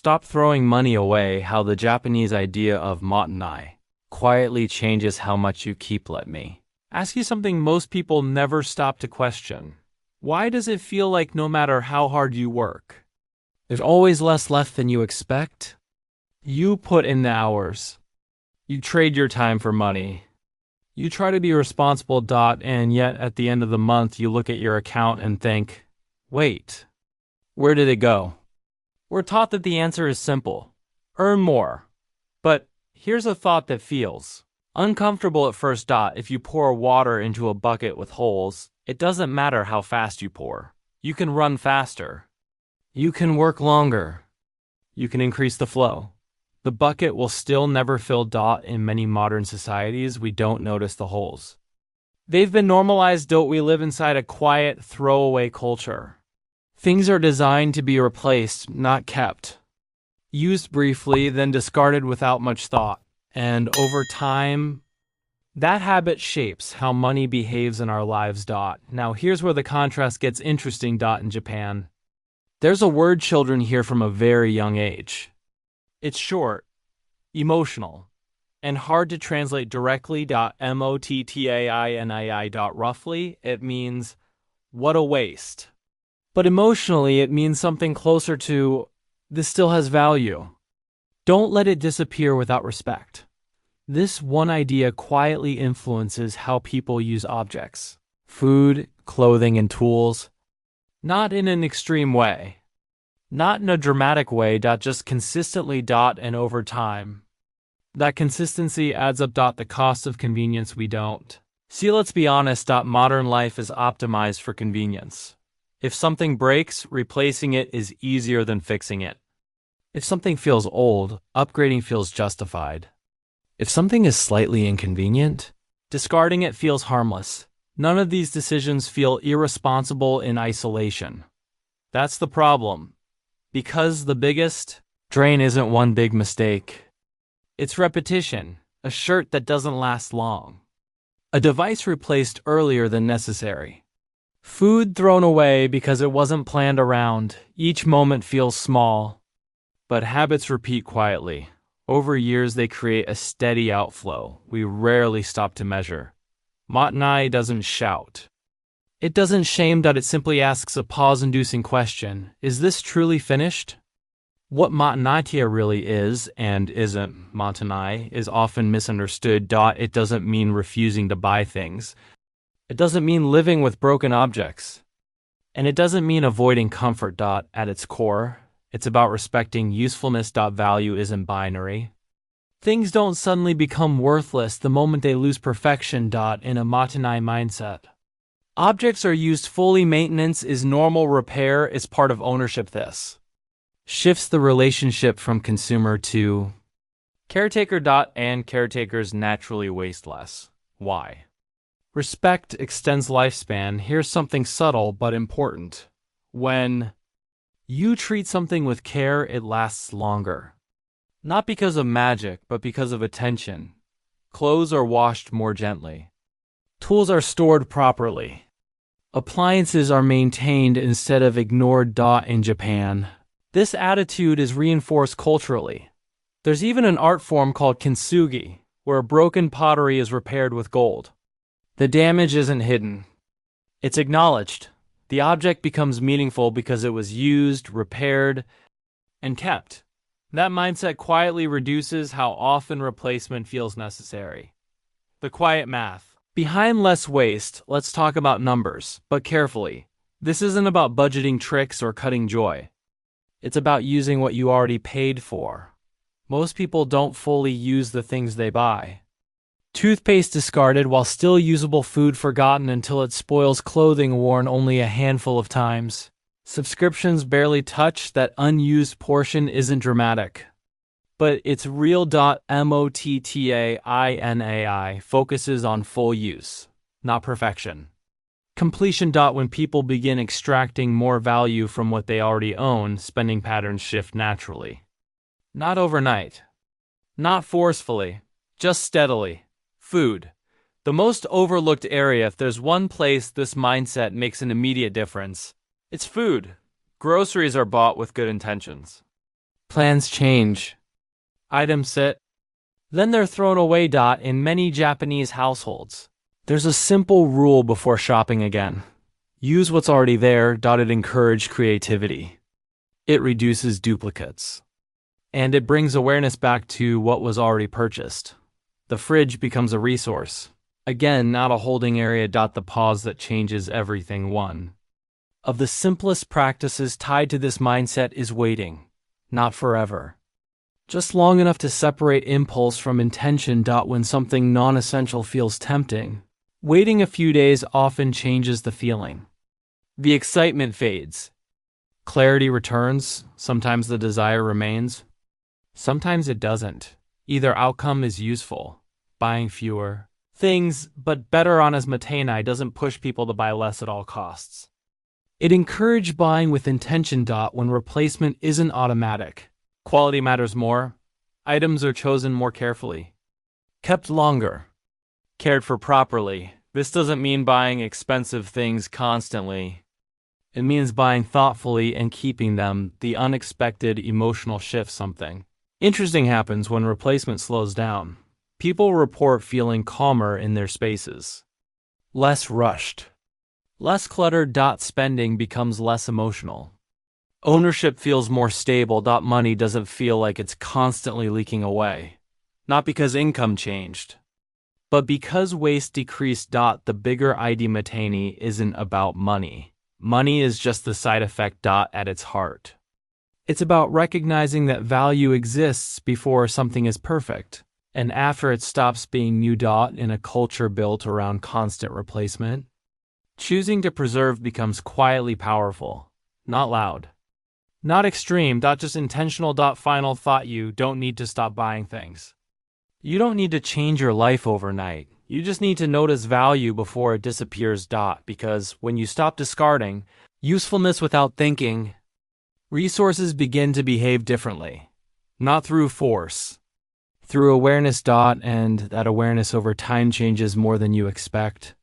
Stop throwing money away. How the Japanese idea of Matenai quietly changes how much you keep. Let me ask you something most people never stop to question. Why does it feel like no matter how hard you work, there's always less left than you expect? You put in the hours. You trade your time for money. You try to be responsible, and yet at the end of the month you look at your account and think, wait, where did it go? We're taught that the answer is simple. Earn more. But here's a thought that feels uncomfortable at first. If you pour water into a bucket with holes, it doesn't matter how fast you pour. You can run faster. You can work longer. You can increase the flow. The bucket will still never fill. In many modern societies, we don't notice the holes. They've been normalized. We live inside a quiet, throwaway culture. Things are designed to be replaced, not kept. Used briefly, then discarded without much thought. And over time, that habit shapes how money behaves in our lives. Now here's where the contrast gets interesting. In Japan, there's a word children hear from a very young age. It's short, emotional, and hard to translate directly. Mottaini. Roughly, it means, what a waste. But emotionally, it means something closer to, this still has value. Don't let it disappear without respect. This one idea quietly influences how people use objects, food, clothing, and tools. Not in an extreme way. Not in a dramatic way. Just consistently. And over time, that consistency adds up. The cost of convenience we don't see. Let's be honest. Modern life is optimized for convenience. If something breaks, replacing it is easier than fixing it. If something feels old, upgrading feels justified. If something is slightly inconvenient, discarding it feels harmless. None of these decisions feel irresponsible in isolation. That's the problem. Because the biggest drain isn't one big mistake. It's repetition, a shirt that doesn't last long, a device replaced earlier than necessary, food thrown away because it wasn't planned around. Each moment feels small, but habits repeat quietly. Over years, they create a steady outflow we rarely stop to measure. Matenai doesn't shout. It doesn't shame. It simply asks a pause-inducing question. Is this truly finished? What Matenai really is and isn't Matenai is often misunderstood. It doesn't mean refusing to buy things. It doesn't mean living with broken objects. And it doesn't mean avoiding comfort. At its core, it's about respecting usefulness. Value isn't binary. Things don't suddenly become worthless the moment they lose perfection. In a Matenai mindset, objects are used fully. Maintenance is normal. Repair is part of ownership. This shifts the relationship from consumer to caretaker. And caretakers naturally waste less. Why? Respect extends lifespan. Here's something subtle but important. When you treat something with care, it lasts longer. Not because of magic, but because of attention. Clothes are washed more gently. Tools are stored properly. Appliances are maintained instead of ignored. In Japan, this attitude is reinforced culturally. There's even an art form called kintsugi, where broken pottery is repaired with gold. The damage isn't hidden. It's acknowledged. The object becomes meaningful because it was used, repaired, and kept. That mindset quietly reduces how often replacement feels necessary. The quiet math. Behind less waste, let's talk about numbers, but carefully. This isn't about budgeting tricks or cutting joy. It's about using what you already paid for. Most people don't fully use the things they buy. Toothpaste discarded while still usable, food forgotten until it spoils, clothing worn only a handful of times. Subscriptions barely touch. That unused portion isn't dramatic, but it's real. Mottaini focuses on full use, not perfection. Completion. When people begin extracting more value from what they already own, spending patterns shift naturally. Not overnight, not forcefully, just steadily. Food. The most overlooked area. If there's one place this mindset makes an immediate difference, it's food. Groceries are bought with good intentions. Plans change. Items sit. Then they're thrown away. In many Japanese households, there's a simple rule before shopping again. Use what's already there. It encourages creativity. It reduces duplicates. And it brings awareness back to what was already purchased. The fridge becomes a resource. Again, not a holding area. The pause that changes everything. One of the simplest practices tied to this mindset is waiting. Not forever. Just long enough to separate impulse from intention. When something non-essential feels tempting, waiting a few days often changes the feeling. The excitement fades. Clarity returns. Sometimes the desire remains. Sometimes it doesn't. Either outcome is useful. Buying fewer things, but better on as Matenai doesn't push people to buy less at all costs. It encourages buying with intention. When replacement isn't automatic, quality matters more. Items are chosen more carefully. Kept longer. Cared for properly. This doesn't mean buying expensive things constantly. It means buying thoughtfully and keeping them. The unexpected emotional shift. Something interesting happens when replacement slows down. People report feeling calmer in their spaces. Less rushed. Less cluttered. Spending becomes less emotional. Ownership feels more stable. Money doesn't feel like it's constantly leaking away. Not because income changed, but because waste decreased. The bigger idea Matenai isn't about money. Money is just the side effect. At its heart, it's about recognizing that value exists before something is perfect, and after it stops being new. In a culture built around constant replacement, choosing to preserve becomes quietly powerful, not loud. Not extreme. Just intentional. Final thought: you don't need to stop buying things. You don't need to change your life overnight. You just need to notice value before it disappears. Because when you stop discarding usefulness without thinking, resources begin to behave differently. Not through force, through awareness. And that awareness over time changes more than you expect.